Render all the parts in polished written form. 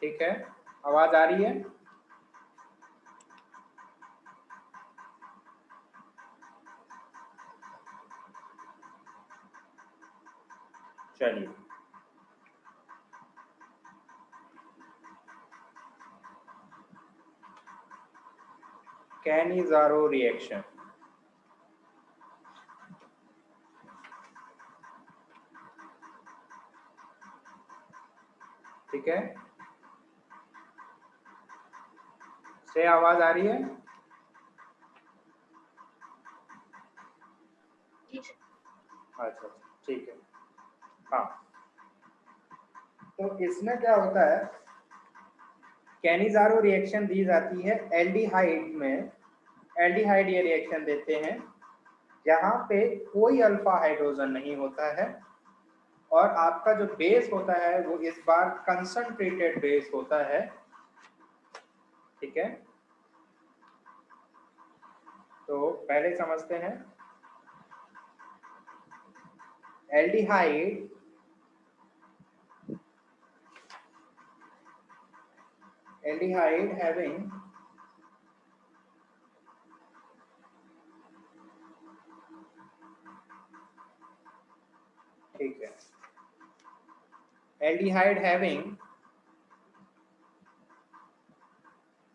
ठीक है, आवाज आ रही है? चलिए, कैनिज़ारो रिएक्शन। ठीक है, से आवाज आ रही है? अच्छा, ठीक है। हाँ, तो इसमें क्या होता है, कैनिज़ारो रिएक्शन दी जाती है एल्डिहाइड में। एल्डिहाइड ये रिएक्शन देते हैं जहां पे कोई अल्फा हाइड्रोजन नहीं होता है और आपका जो बेस होता है वो इस बार कंसंट्रेटेड बेस होता है। ठीक है, तो पहले समझते हैं एल्डिहाइड हैविंग ठीक है, aldehyde having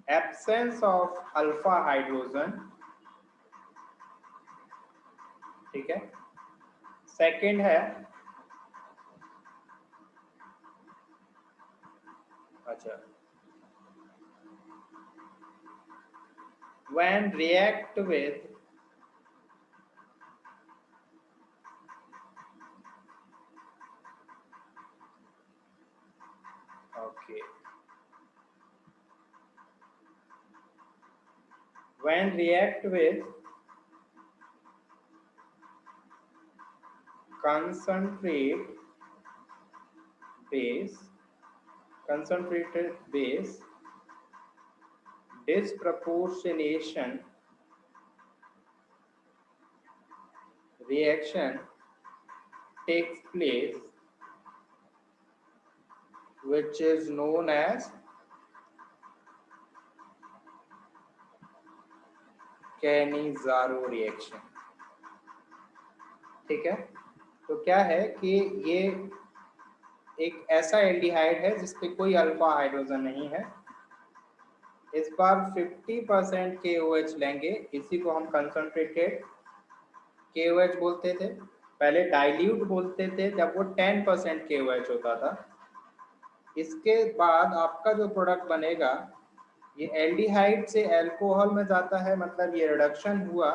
absence of alpha hydrogen. ठीक है, सेकंड है, अच्छा, when react with okay, when react with concentrated base disproportionation reaction takes place, which is known as Cannizzaro reaction. ठीक है, तो क्या है कि ये एक ऐसा एल्डिहाइड है जिसपे कोई अल्फा हाइड्रोजन नहीं है। इस बार 50% KOH लेंगे, इसी को हम कंसंट्रेटेड KOH बोलते थे, पहले डाइल्यूट बोलते थे जब वो 10% KOH होता था। इसके बाद आपका जो प्रोडक्ट बनेगा ये एल्डिहाइड से अल्कोहल में जाता है, मतलब ये रिडक्शन हुआ,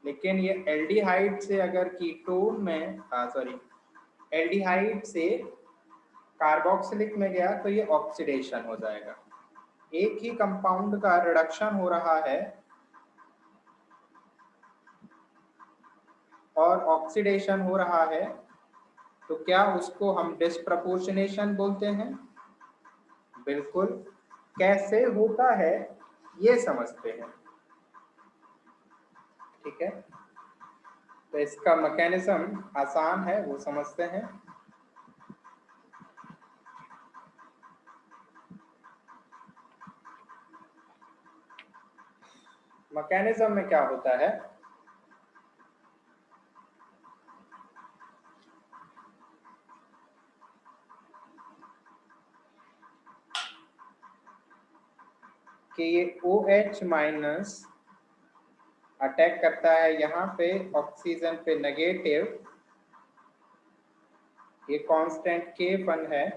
लेकिन ये एल्डिहाइड से अगर कीटोन में एल्डिहाइड से कार्बोक्सिलिक में गया तो ये ऑक्सीडेशन हो जाएगा। एक ही कंपाउंड का रिडक्शन हो रहा है और ऑक्सीडेशन हो रहा है, तो क्या उसको हम डिस्प्रपोर्शनेशन बोलते हैं? बिल्कुल। कैसे होता है ये समझते हैं। ठीक है, तो इसका मैकेनिज्म आसान है, वो समझते हैं। मैकेनिज्म में क्या होता है कि ये OH माइनस अटैक करता है यहाँ पे ऑक्सीजन पे नेगेटिव, ये कांस्टेंट K1 है,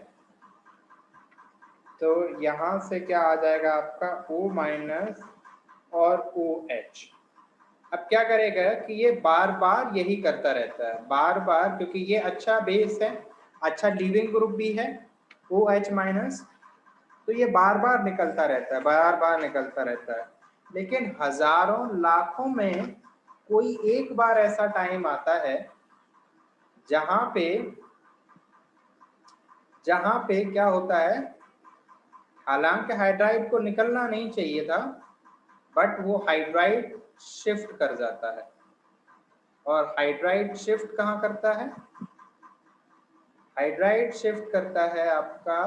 तो यहाँ से क्या आ जाएगा आपका O माइनस और OH। अब क्या करेगा कि ये बार बार यही करता रहता है, बार बार, क्योंकि ये अच्छा बेस है, अच्छा लीविंग ग्रुप भी है OH माइनस, तो ये बार बार निकलता रहता है, बार बार निकलता रहता है। लेकिन हजारों लाखों में कोई एक बार ऐसा टाइम आता है जहां पे क्या होता है, हालांकि हाइड्राइड को निकलना नहीं चाहिए था, बट वो हाइड्राइड शिफ्ट कर जाता है। और हाइड्राइड शिफ्ट कहाँ करता है? हाइड्राइड शिफ्ट करता है आपका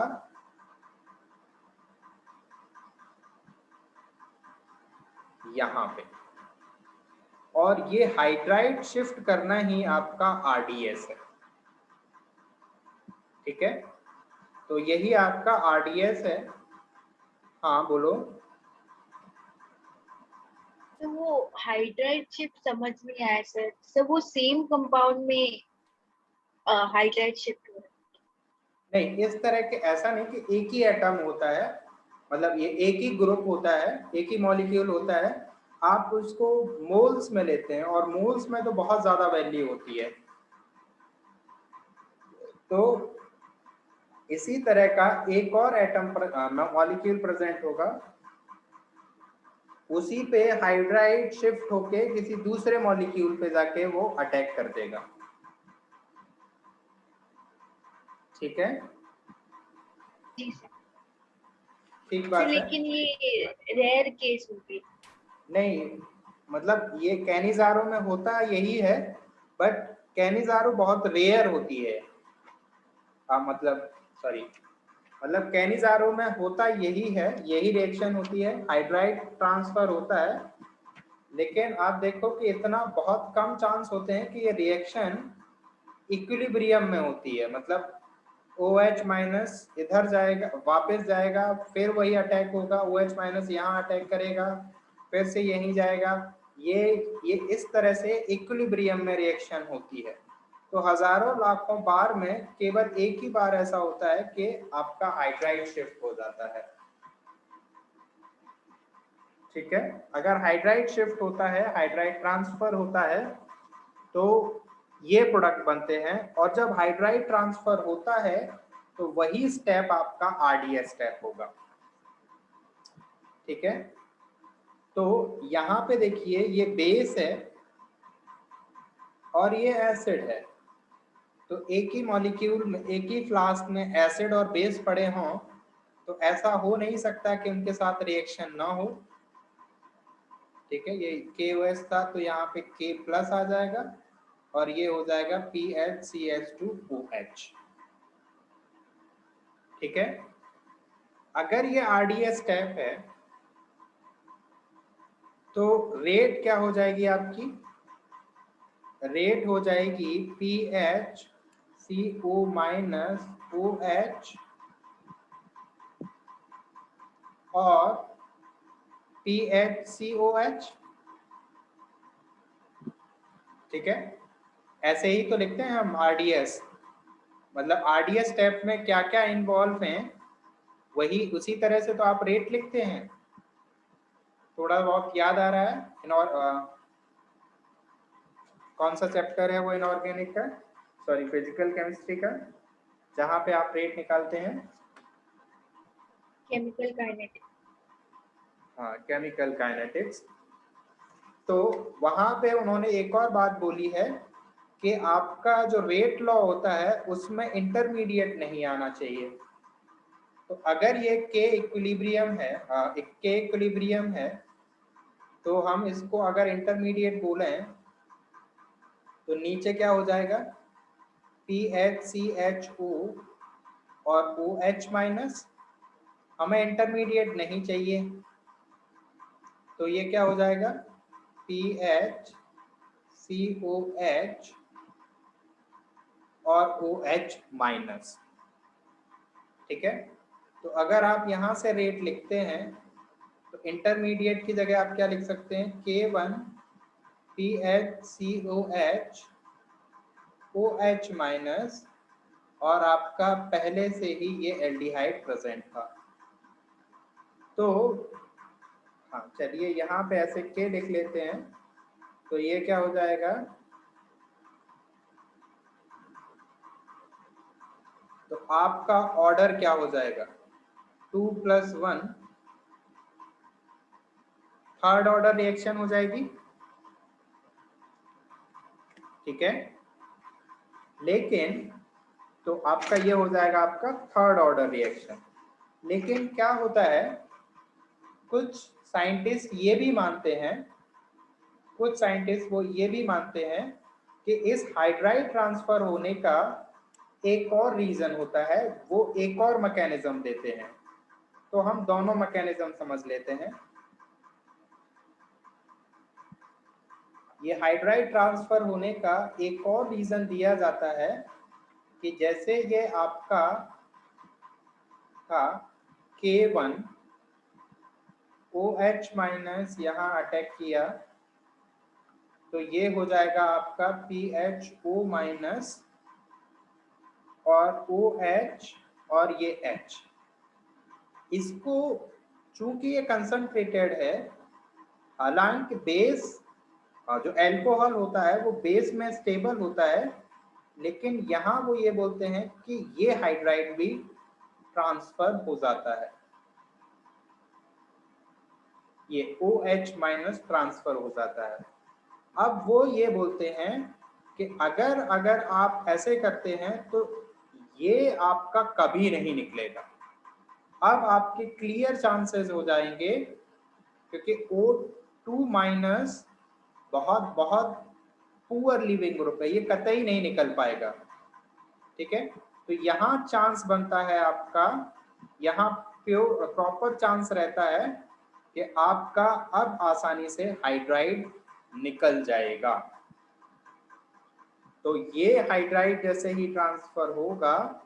यहाँ पे, और ये हाइड्राइड शिफ्ट करना ही आपका आरडीएस है। ठीक है, तो यही आपका आरडीएस है। हाँ बोलो। तो वो हाइड्राइड शिफ्ट समझ नहीं आया सर, सर वो सेम कंपाउंड में हाइड्राइड शिफ्ट हो रहा नहीं, इस तरह के ऐसा नहीं कि एक ही एटम होता है, मतलब ये एक ही ग्रुप होता है, एक ही मॉलिक्यूल होता है। आप उसको मोल्स में लेते हैं और मोल्स में तो बहुत ज्यादा वैल्यू होती है। तो इसी तरह का एक और एटम मॉलिक्यूल प्रेजेंट होगा, उसी पे हाइड्राइड शिफ्ट होके किसी दूसरे मॉलिक्यूल पे जाके वो अटैक कर देगा। ठीक है, जी सर। ठीक सर बात है। लेकिन ये रेयर केस होगी। नहीं, मतलब ये कैनिजारो में होता यही है, बट कैनिजारो बहुत रेयर होती है। मतलब सॉरी, मतलब कैनिजारो में होता यही है, यही रिएक्शन होती है, हाइड्राइड ट्रांसफर होता है। लेकिन आप देखो कि इतना बहुत कम चांस होते हैं कि ये रिएक्शन इक्विलिब्रियम में होती है, मतलब OH माइनस इधर जाएगा, वापस जाएगा, फिर वही अटैक होगा, OH माइनस यहाँ अटैक करेगा, फिर से यहीं जाएगा। ये इस तरह से इक्विलिब्रियम में रिएक्शन होती है। तो हजारों लाखों बार में केवल एक ही बार ऐसा होता है कि आपका हाइड्राइड शिफ्ट हो जाता है। ठीक है, अगर हाइड्राइड शिफ्ट होता है, हाइड्राइड ट्रांसफर होता है, तो ये प्रोडक्ट बनते हैं। और जब हाइड्राइड ट्रांसफर होता है तो वही स्टेप आपका आरडीएस स्टेप होगा। ठीक है, तो यहाँ पे देखिए ये बेस है और ये एसिड है, तो एक ही मॉलिक्यूल में, एक ही फ्लास्क में एसिड और बेस पड़े हों, तो ऐसा हो नहीं सकता कि उनके साथ रिएक्शन ना हो। ठीक है, ये KOH था तो यहाँ पे K प्लस आ जाएगा और ये हो जाएगा PHCH2OH। ठीक है, अगर ये आरडीएस स्टेप है तो रेट क्या हो जाएगी आपकी? रेट हो जाएगी PHCO माइनस OH और PHCOH। ठीक है, ऐसे ही तो लिखते हैं हम आरडीएस, मतलब आरडीएस स्टेप में क्या क्या इन्वॉल्व हैं वही उसी तरह से तो आप रेट लिखते हैं। थोड़ा बहुत याद आ रहा है? कौन सा चैप्टर है वो इनऑर्गेनिक का, सॉरी फिजिकल केमिस्ट्री का, जहाँ पे आप रेट निकालते हैं? Chemical kinetics. हाँ, केमिकल काइनेटिक्स। तो वहां पे उन्होंने एक और बात बोली है कि आपका जो रेट लॉ होता है उसमें इंटरमीडिएट नहीं आना चाहिए। तो अगर ये के इक्विलिब्रियम है, के इक्विलिब्रियम है, तो हम इसको अगर इंटरमीडिएट बोलें तो नीचे क्या हो जाएगा? PHCHO और OH माइनस, हमें इंटरमीडिएट नहीं चाहिए, तो ये क्या हो जाएगा? PHCOH और OH माइनस। ठीक है, तो अगर आप यहाँ से रेट लिखते हैं तो इंटरमीडिएट की जगह आप क्या लिख सकते हैं? K1 PHCOH OH माइनस, और आपका पहले से ही ये एल्डिहाइड प्रेजेंट था। तो हाँ चलिए यहाँ पे ऐसे के लिख लेते हैं, तो ये क्या हो जाएगा? तो आपका ऑर्डर क्या हो जाएगा? 2+1, थर्ड ऑर्डर रिएक्शन हो जाएगी। ठीक है, लेकिन तो आपका ये हो जाएगा आपका थर्ड ऑर्डर रिएक्शन। लेकिन क्या होता है, कुछ साइंटिस्ट ये भी मानते हैं, कुछ साइंटिस्ट वो ये भी मानते हैं कि इस हाइड्राइड ट्रांसफर होने का एक और रीजन होता है, वो एक और मैकेनिज्म देते हैं। तो हम दोनों मैकेनिज्म समझ लेते हैं। ये हाइड्राइड ट्रांसफर होने का एक और रीजन दिया जाता है कि जैसे ये आपका का K1 OH माइनस यहाँ अटैक किया तो ये हो जाएगा आपका PHO माइनस और OH और ये H। इसको चूंकि ये कंसंट्रेटेड है, हालांकि बेस जो अल्कोहल होता है वो बेस में स्टेबल होता है, लेकिन यहाँ वो ये बोलते हैं कि ये हाइड्राइड भी ट्रांसफर हो जाता है, ये OH माइनस ट्रांसफर हो जाता है। अब वो ये बोलते हैं कि अगर आप ऐसे करते हैं तो ये आपका कभी नहीं निकलेगा। अब आपके क्लियर चांसेस हो जाएंगे, क्योंकि O2 माइनस बहुत बहुत पुअर लिविंग ग्रुप है, ये कतई नहीं निकल पाएगा। ठीक है, तो यहाँ चांस बनता है आपका, यहाँ प्योर प्रॉपर चांस रहता है कि आपका अब आसानी से हाइड्राइड निकल जाएगा। तो ये हाइड्राइड जैसे ही ट्रांसफर होगा,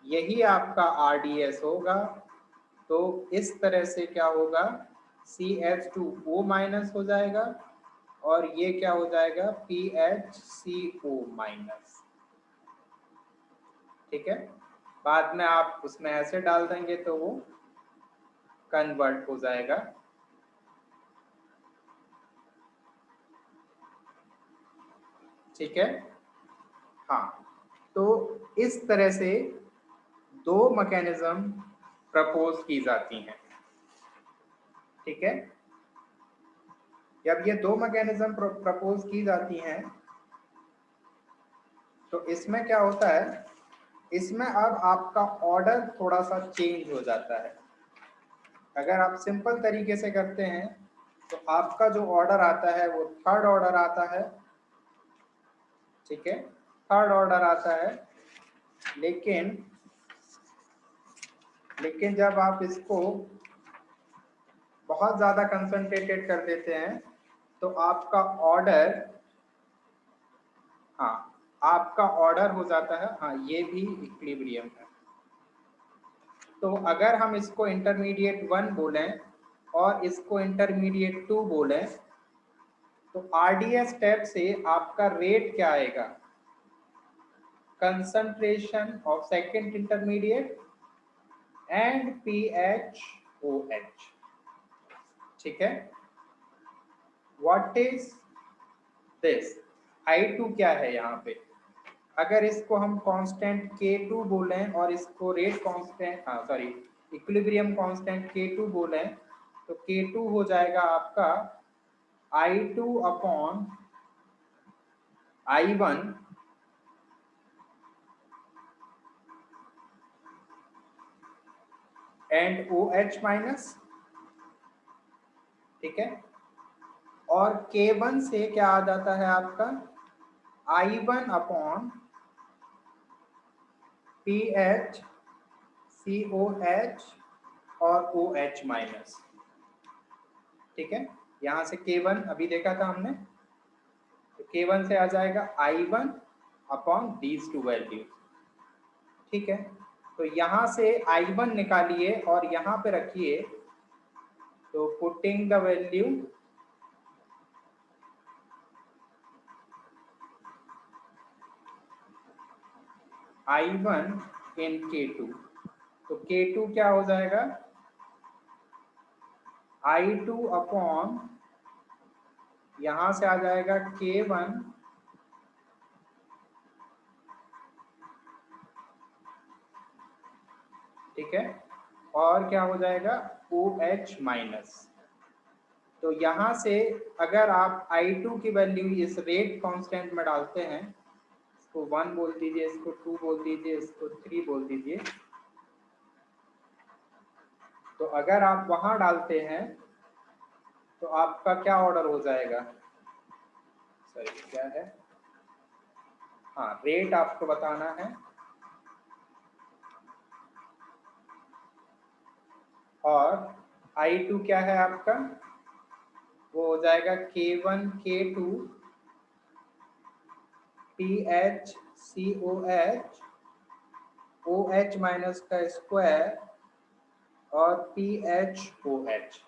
यही आपका RDS होगा। तो इस तरह से क्या होगा, CH2O माइनस हो जाएगा और ये क्या हो जाएगा, PHCO माइनस। ठीक है, बाद में आप उसमें ऐसे डाल देंगे तो वो कन्वर्ट हो जाएगा। ठीक है, हाँ, तो इस तरह से दो मैकेनिज्म प्रपोज की जाती हैं। ठीक है, जब ये दो मैकेनिज्म प्रपोज की जाती हैं तो इसमें क्या होता है, इसमें अब आपका ऑर्डर थोड़ा सा चेंज हो जाता है। अगर आप सिंपल तरीके से करते हैं तो आपका जो ऑर्डर आता है वो थर्ड ऑर्डर आता है। ठीक है, थर्ड ऑर्डर आता है, लेकिन जब आप इसको बहुत ज्यादा कंसंट्रेटेड कर देते हैं तो आपका ऑर्डर, हाँ, आपका ऑर्डर हो जाता है, हाँ, ये भी इक्विलिब्रियम है। तो अगर हम इसको इंटरमीडिएट 1 बोलें और इसको इंटरमीडिएट 2 बोलें तो RDS स्टेप से आपका रेट क्या आएगा, concentration of second intermediate and PHOH। ठीक है, व्हाट इज दिस, I2 क्या है यहाँ पे, अगर इसको हम कांस्टेंट K2 बोलें और इसको रेट कांस्टेंट, हाँ सॉरी, इक्विलिब्रियम कांस्टेंट K2 बोलें तो K2 हो जाएगा आपका I2 upon I1 and OH minus. ठीक है, और K1 से क्या आ जाता है आपका I1 अपॉन PH COH और OH माइनस। ठीक है, यहां से K1 अभी देखा था हमने, तो K1 से आ जाएगा I1 upon these two value. ठीक है, तो यहां से I1 निकालिए और यहां पे रखिए, तो putting the value I1 in K2, तो K2 क्या हो जाएगा, I2 अपॉन, यहां से आ जाएगा K1 ठीक है, और क्या हो जाएगा OH माइनस। तो यहाँ से अगर आप I2 की वैल्यू इस रेट कांस्टेंट में डालते हैं, इसको 1 बोल दीजिए, इसको 2 बोल दीजिए, इसको 3 बोल दीजिए, तो अगर आप वहां डालते हैं तो आपका क्या ऑर्डर हो जाएगा, सॉरी क्या है, हाँ, रेट आपको बताना है और I2 क्या है आपका, वो हो जाएगा K1 K2 PHCOH OH minus का स्क्वायर और PHOH।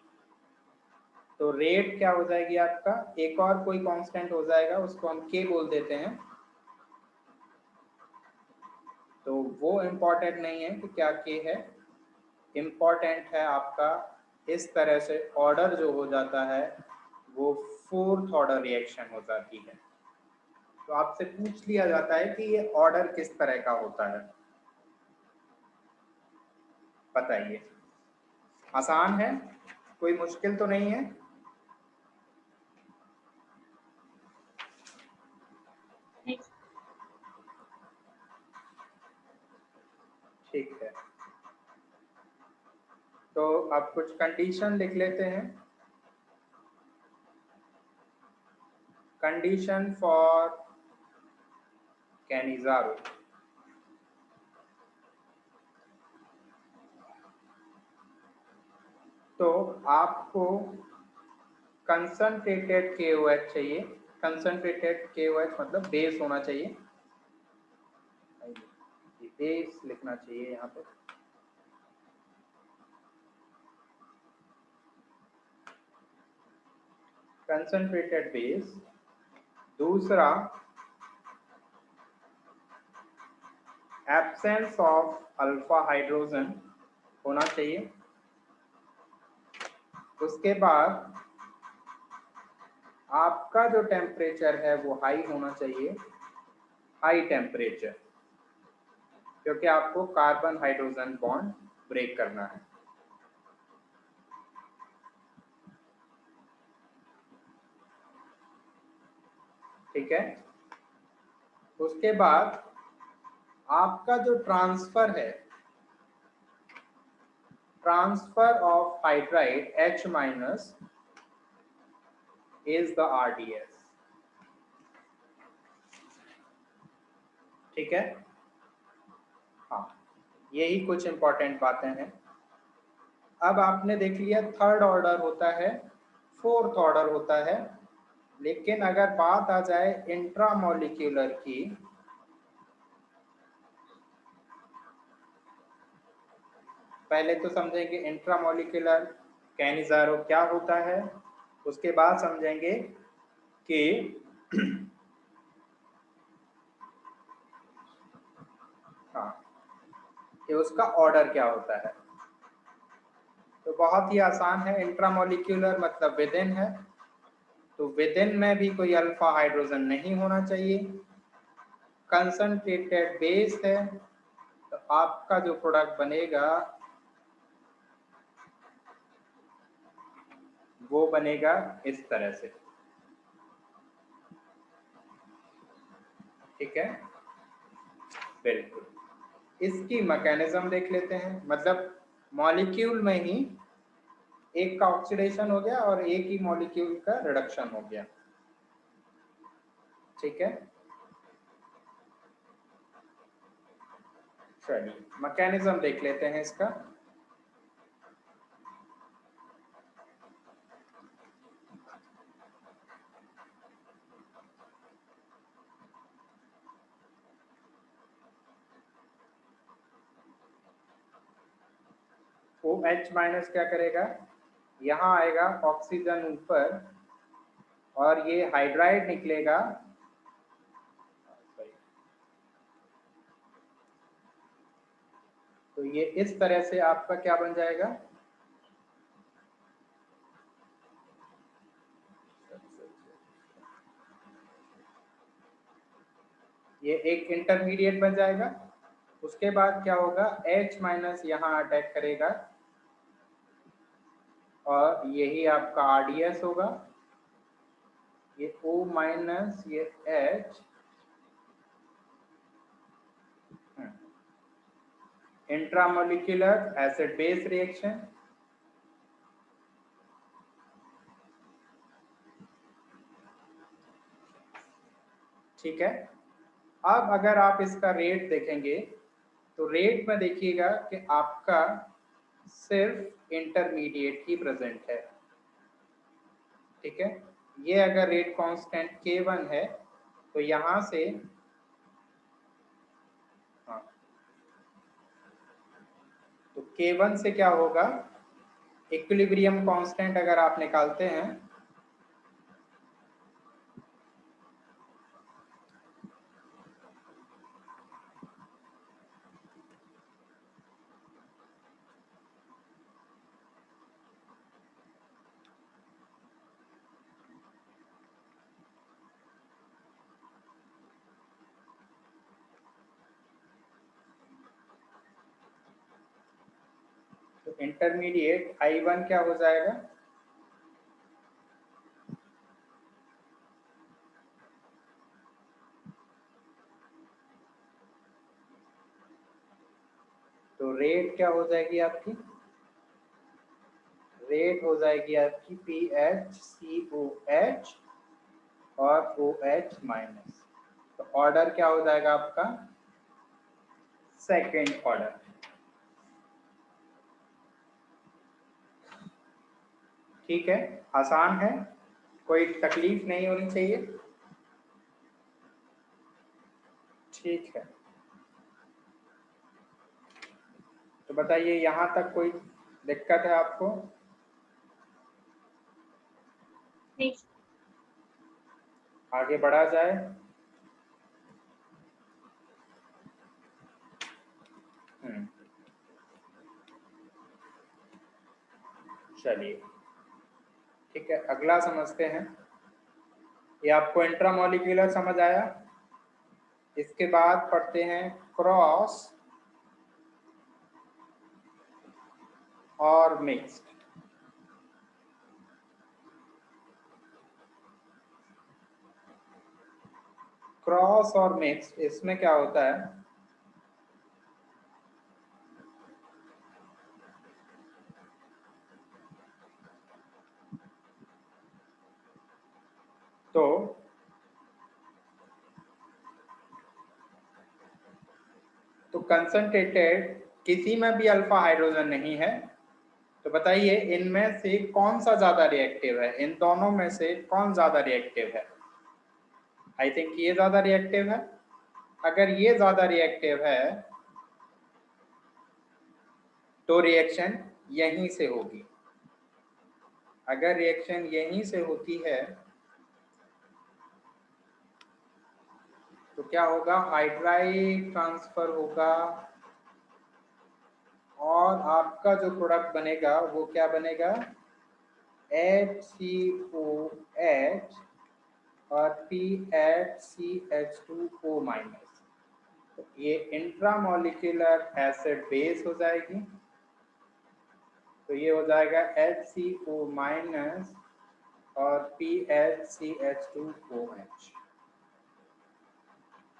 तो रेट क्या हो जाएगी आपका, एक और कोई कांस्टेंट हो जाएगा, उसको हम K बोल देते हैं। तो वो इम्पोर्टेंट नहीं है कि क्या K है, इम्पोर्टेंट है आपका इस तरह से ऑर्डर जो हो जाता है वो फोर्थ ऑर्डर रिएक्शन हो जाती है। तो आपसे पूछ लिया जाता है कि ये ऑर्डर किस तरह का होता है, बताइए। आसान है, कोई मुश्किल तो नहीं है। ठीक है, तो अब कुछ कंडीशन लिख लेते हैं। Condition for Cannizzaro. तो आपको कंसंट्रेटेड KOH चाहिए। कंसंट्रेटेड KOH मतलब बेस होना चाहिए, बेस लिखना चाहिए यहाँ पे। Concentrated base. दूसरा, एब्सेंस ऑफ अल्फा हाइड्रोजन होना चाहिए। उसके बाद आपका जो टेम्परेचर है वो हाई होना चाहिए, हाई टेम्परेचर, क्योंकि आपको कार्बन हाइड्रोजन बॉन्ड ब्रेक करना है। ठीक है, उसके बाद आपका जो ट्रांसफर है, transfer of hydride H minus is the RDS। ठीक है, हाँ, यही कुछ इंपॉर्टेंट बातें हैं। अब आपने देख लिया थर्ड ऑर्डर होता है, फोर्थ ऑर्डर होता है, लेकिन अगर बात आ जाए इंट्रामॉलिक्यूलर की, पहले तो समझेंगे इंट्रामॉलिक्यूलर कैनिज़ारो क्या होता है, उसके बाद समझेंगे कि हाँ, कि उसका ऑर्डर क्या होता है। तो बहुत ही आसान है, इंट्रामॉलिक्यूलर मतलब विद इन है, तो विद इन में भी कोई अल्फा हाइड्रोजन नहीं होना चाहिए। कंसंट्रेटेड बेस है, तो आपका जो प्रोडक्ट बनेगा वो बनेगा इस तरह से। ठीक है, बिल्कुल। इसकी मैकेनिज्म देख लेते हैं, मतलब मॉलिक्यूल में ही एक का ऑक्सीडेशन हो गया और एक ही मॉलिक्यूल का रिडक्शन हो गया। ठीक है, चलिए मैकेनिज्म देख लेते हैं इसका। OH माइनस क्या करेगा, यहाँ आएगा ऑक्सीजन ऊपर और ये हाइड्राइड निकलेगा, तो ये इस तरह से आपका क्या बन जाएगा, ये एक इंटरमीडिएट बन जाएगा। उसके बाद क्या होगा, H माइनस यहाँ अटैक करेगा और यही आपका RDS होगा। ये O माइनस ये H, intramolecular acid base reaction. ठीक है, अब अगर आप इसका रेट देखेंगे तो रेट में देखिएगा कि आपका सिर्फ इंटरमीडिएट ही प्रेजेंट है, ठीक है। ये अगर रेट कांस्टेंट K1 है तो यहाँ से हाँ, तो K1 से क्या होगा, इक्विलिब्रियम कांस्टेंट अगर आप निकालते हैं तो इंटरमीडिएट I1 क्या हो जाएगा, तो रेट क्या हो जाएगी आपकी, रेट हो जाएगी आपकी PHCOH और OH माइनस। तो ऑर्डर क्या हो जाएगा आपका, सेकेंड ऑर्डर। ठीक है, आसान है, कोई तकलीफ नहीं होनी चाहिए। ठीक है, तो बताइए यहाँ तक कोई दिक्कत है आपको? नहीं। आगे बढ़ा जाए। चलिए ठीक है, अगला समझते हैं। ये आपको इंट्रामोलिक्यूलर समझ आया। इसके बाद पढ़ते हैं क्रॉस और मिक्स्ड। क्रॉस और मिक्स्ड, इसमें क्या होता है, तो कंसंट्रेटेड किसी में भी अल्फा हाइड्रोजन नहीं है। तो बताइए इनमें से कौन सा ज्यादा रिएक्टिव है, इन दोनों में से कौन ज्यादा रिएक्टिव है? आई थिंक ये ज्यादा रिएक्टिव है। अगर ये ज्यादा रिएक्टिव है तो रिएक्शन यहीं से होगी। अगर रिएक्शन यहीं से होती है तो क्या होगा, हाइड्राइड ट्रांसफर होगा और आपका जो प्रोडक्ट बनेगा वो क्या बनेगा, HCOH और PHCH2O माइनस। तो ये इंट्रामोलिकुलर एसिड बेस हो जाएगी। तो ये हो जाएगा HCO माइनस और PHCH2OH।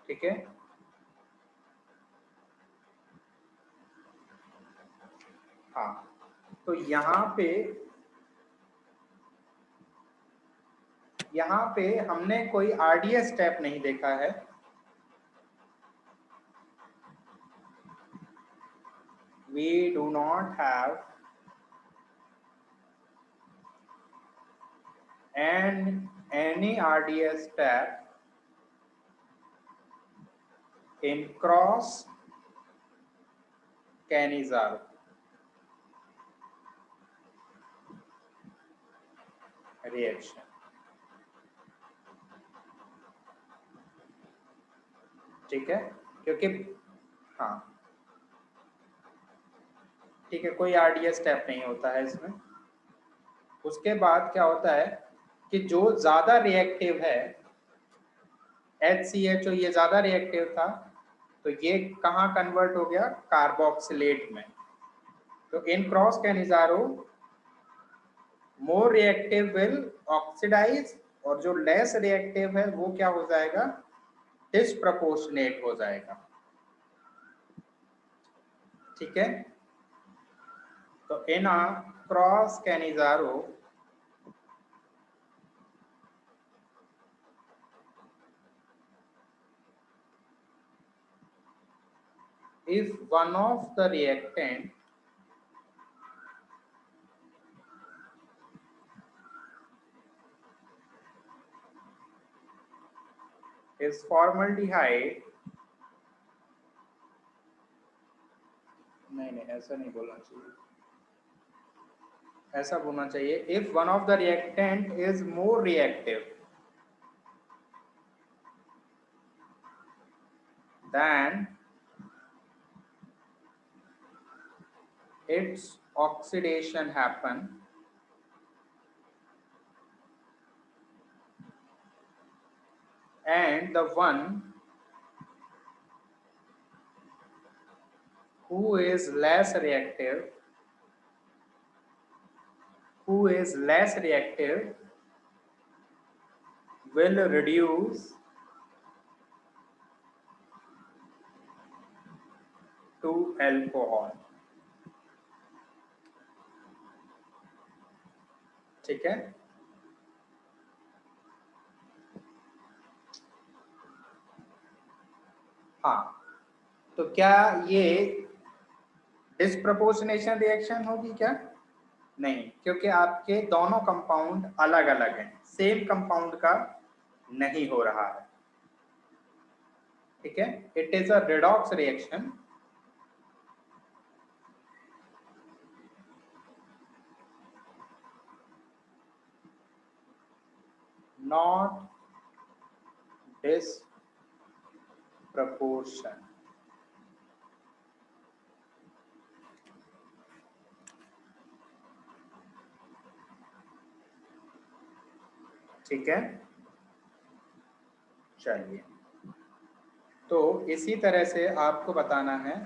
ठीक है, हाँ। तो यहाँ पे हमने कोई RDS स्टेप नहीं देखा है। We do not have any RDS step in cross Cannizzaro reaction। ठीक है, क्योंकि हाँ ठीक है, कोई RDS स्टेप नहीं होता है इसमें। उसके बाद क्या होता है कि जो ज्यादा रिएक्टिव है HCHO, ये ज्यादा रिएक्टिव था तो ये कहाँ कन्वर्ट हो गया, कार्बोक्सिलेट में। तो in cross Cannizzaro more reactive will oxidize और जो लेस रिएक्टिव है वो क्या हो जाएगा, डिस्प्रपोर्शनेट हो जाएगा। ठीक है, तो in cross Cannizzaro if one of the reactant is formaldehyde, नहीं ऐसा नहीं बोलना चाहिए, ऐसा बोलना चाहिए if one of the reactant is more reactive than its oxidation happen and the one who is less reactive will reduce to alcohol. ठीक है, हाँ, तो क्या ये डिस्प्रपोर्शनेशन रिएक्शन होगी क्या? नहीं, क्योंकि आपके दोनों कंपाउंड अलग अलग हैं, सेम कंपाउंड का नहीं हो रहा है। ठीक है, it is a redox reaction, not disproportion. ठीक है, चलिए, तो इसी तरह से आपको बताना है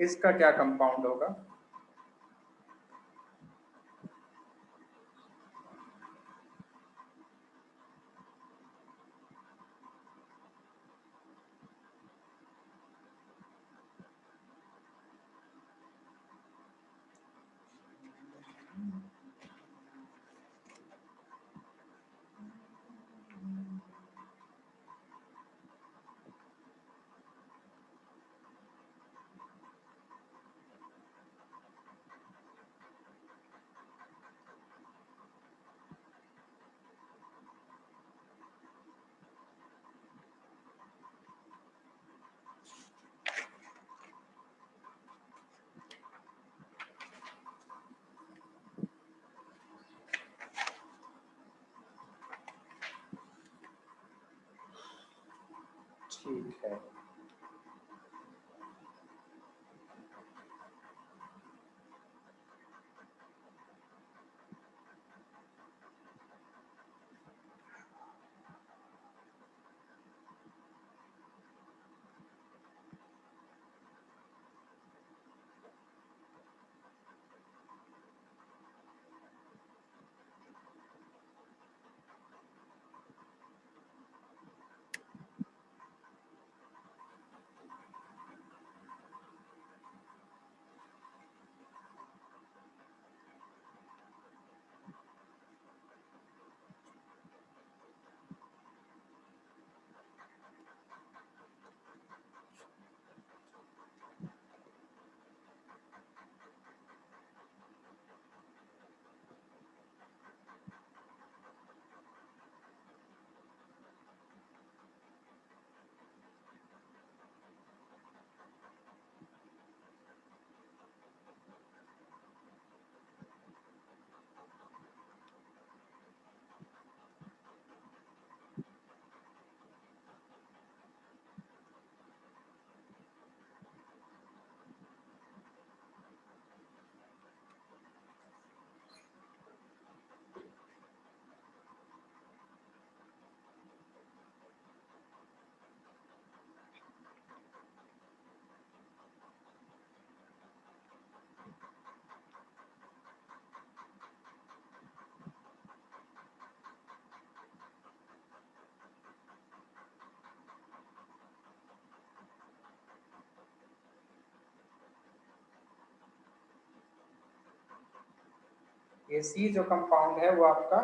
इसका क्या कंपाउंड होगा। ठीक है, ये सी जो कंपाउंड है वो आपका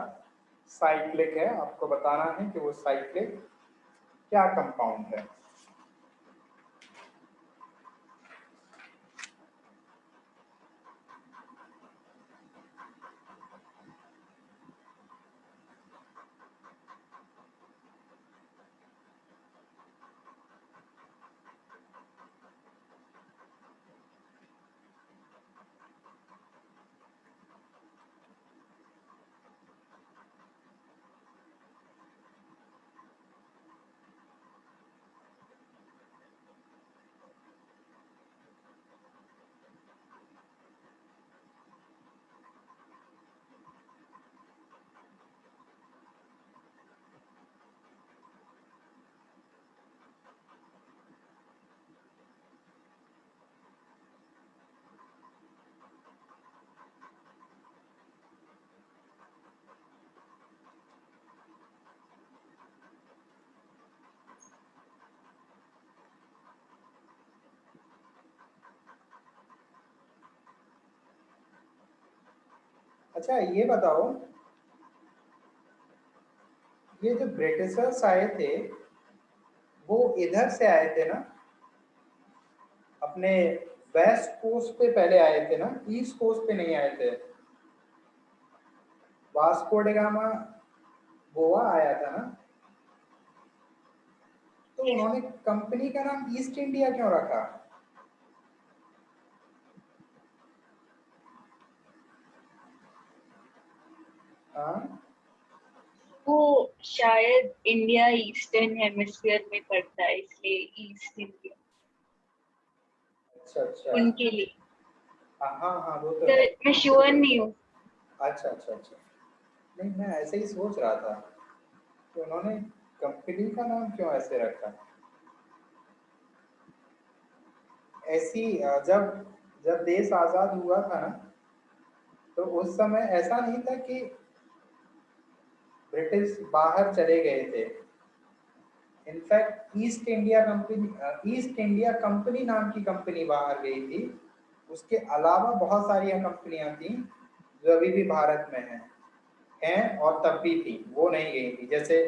साइक्लिक है, आपको बताना है कि वो साइक्लिक क्या कंपाउंड है। अच्छा ये बताओ, ये जो ब्रिटिशर्स आए थे वो इधर से आए थे ना, अपने वेस्ट कोस्ट पे पहले आए थे ना, ईस्ट कोस्ट पे नहीं आए थे। वास्को ड गामा गोवा आया था ना, तो Yes. उन्होंने कंपनी का नाम ईस्ट इंडिया क्यों रखा? हाँ, वो शायद इंडिया ईस्टर्न हेमिस्फीयर में पड़ता है, इसलिए ईस्ट इंडिया अच्छा अच्छा। उनके लिए। हाँ हाँ हाँ, वो तो तो है। मैं श्योर नहीं हूँ। अच्छा अच्छा अच्छा, नहीं मैं ऐसे ही सोच रहा था कि उन्होंने कंपनी का नाम क्यों ऐसे रखा। ऐसी जब जब देश आज़ाद हुआ था ना, तो उस समय ऐसा नहीं था कि ब्रिटिश बाहर चले गए थे। इनफैक्ट ईस्ट इंडिया कंपनी नाम की कंपनी बाहर गई थी। उसके अलावा बहुत सारी कंपनियां थी जो अभी भी भारत में हैं और तब भी थी, वो नहीं गई थी। जैसे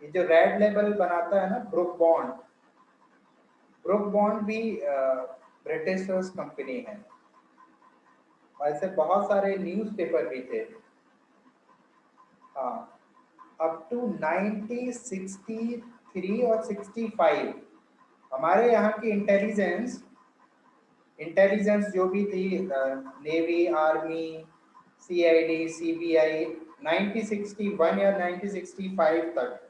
ये जो रेड लेबल बनाता है ना, ब्रुक बॉन्ड भी ब्रिटिश कंपनी है। और ऐसे बहुत सारे न्यूज़पेपर भी थे। हाँ, अप टू 1963 और 65 हमारे यहाँ की इंटेलिजेंस जो भी थी, नेवी, आर्मी, सीआईडी, सीबीआई, 1961 या 1965 तक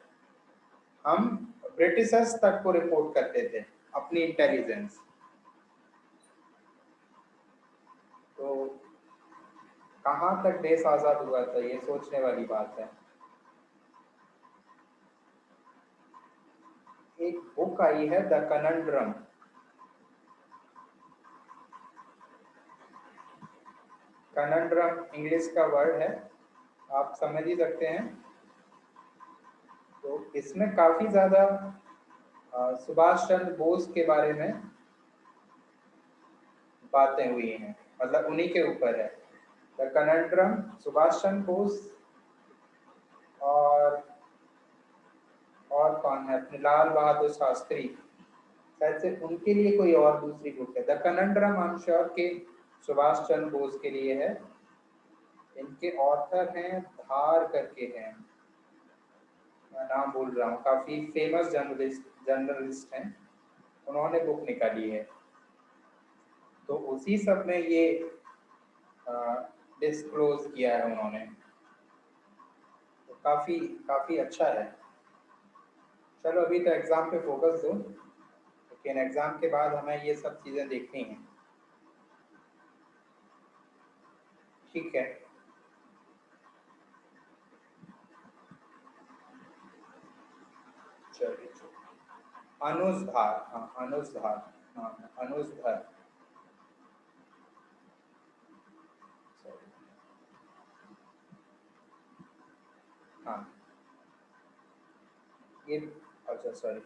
हम ब्रिटिशर्स तक को रिपोर्ट करते थे अपनी इंटेलिजेंस। तो कहाँ तक देश आज़ाद हुआ था, ये सोचने वाली बात है। एक बुक आई है, द कनंड्रम। कनंड्रम इंग्लिश का वर्ड है, आप समझ ही सकते हैं। तो इसमें काफ़ी ज़्यादा सुभाष चंद्र बोस के बारे में बातें हुई हैं, मतलब उन्हीं के ऊपर है। द कनंड्रम, सुभाष चंद्र बोस और कौन है, अपने लाल बहादुर शास्त्री, शायद से उनके लिए कोई और दूसरी बुक है। The conundrum I am sure के सुभाष चंद्र बोस के लिए है। इनके ऑथर हैं, धार करके हैं, मैं नाम भूल रहा हूँ, काफ़ी फेमस जर्नलिस्ट हैं, उन्होंने बुक निकाली है। तो उसी सब में ये डिस्क्लोज किया है उन्होंने। तो काफ़ी काफ़ी अच्छा है। चलो अभी तो एग्ज़ाम पे फोकस दो, लेकिन एग्ज़ाम के बाद हमें ये सब चीज़ें देखनी हैं, ठीक है? चलिए, अनुजधार, हाँ अनुजधार, हाँ अनुजधार। हाँ ये, अच्छा सॉरी,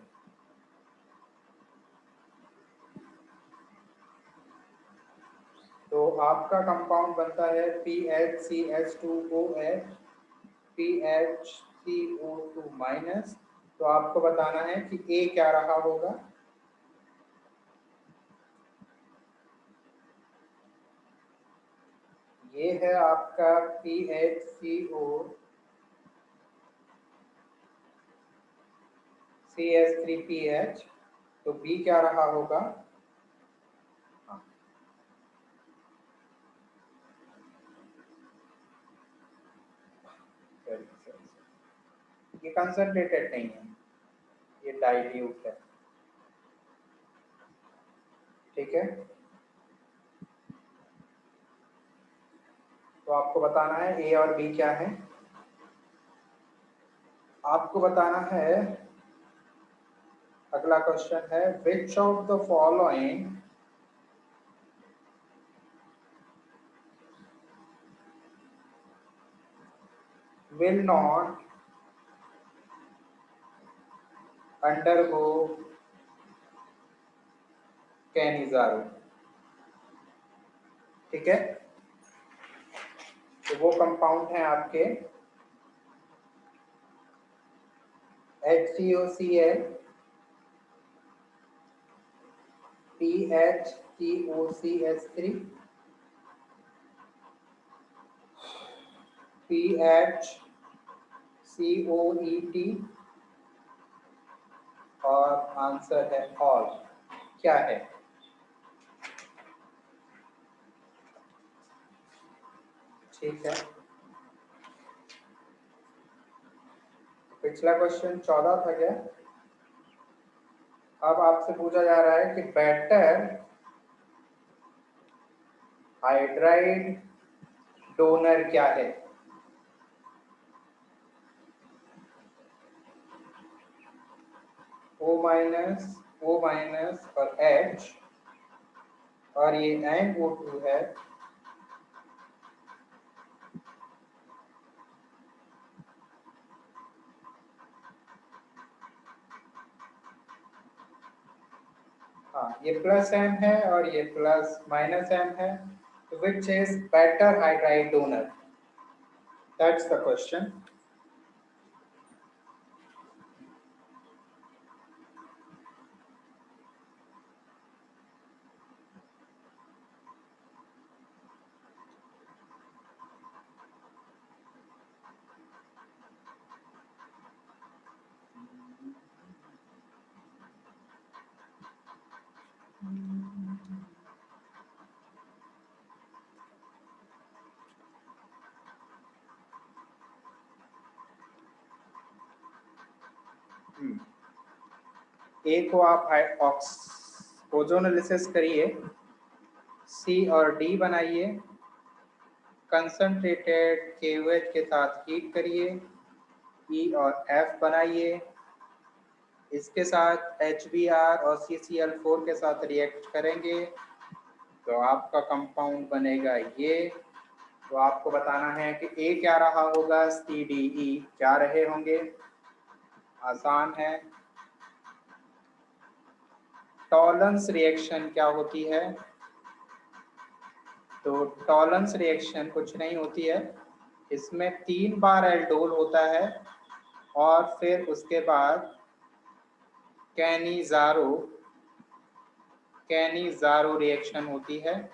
तो आपका कंपाउंड बनता है PHCH2OH PHCO2 माइनस। तो आपको बताना है कि A क्या रहा होगा। ये है आपका PHCOCH3PH। तो B क्या रहा होगा। हाँ, ये कंसंट्रेटेड नहीं है, ये डाइल्यूट है। ठीक है, तो आपको बताना है A और B क्या है। आपको बताना है, अगला क्वेश्चन है which of the following will not undergo Cannizzaro. ठीक है, तो वो कंपाउंड है आपके HCOCl PHCOCH3 PHCOET और आंसर है ऑल। क्या है। ठीक है, पिछला क्वेश्चन 14 था क्या। अब आपसे पूछा जा रहा है कि बेटर हाइड्राइड डोनर क्या है। O माइनस और H और ये NO2 है। हाँ, ये प्लस M है और ये प्लस माइनस M है। तो which is better hydride donor, that's the question. A को आप ओजोनोलिसिस करिए, C और D बनाइए, कंसंट्रेटेड KOH के साथ हीट करिए, E और F बनाइए, इसके साथ HBr और CCl4 के साथ रिएक्ट करेंगे तो आपका कंपाउंड बनेगा ये। तो आपको बताना है कि A क्या रहा होगा, CDE क्या रहे होंगे। आसान है। टॉलरेंस रिएक्शन क्या होती है। तो टॉलरेंस रिएक्शन कुछ नहीं होती है, इसमें 3 बार एल्डोल होता है और फिर उसके बाद कैनिजारो रिएक्शन होती है।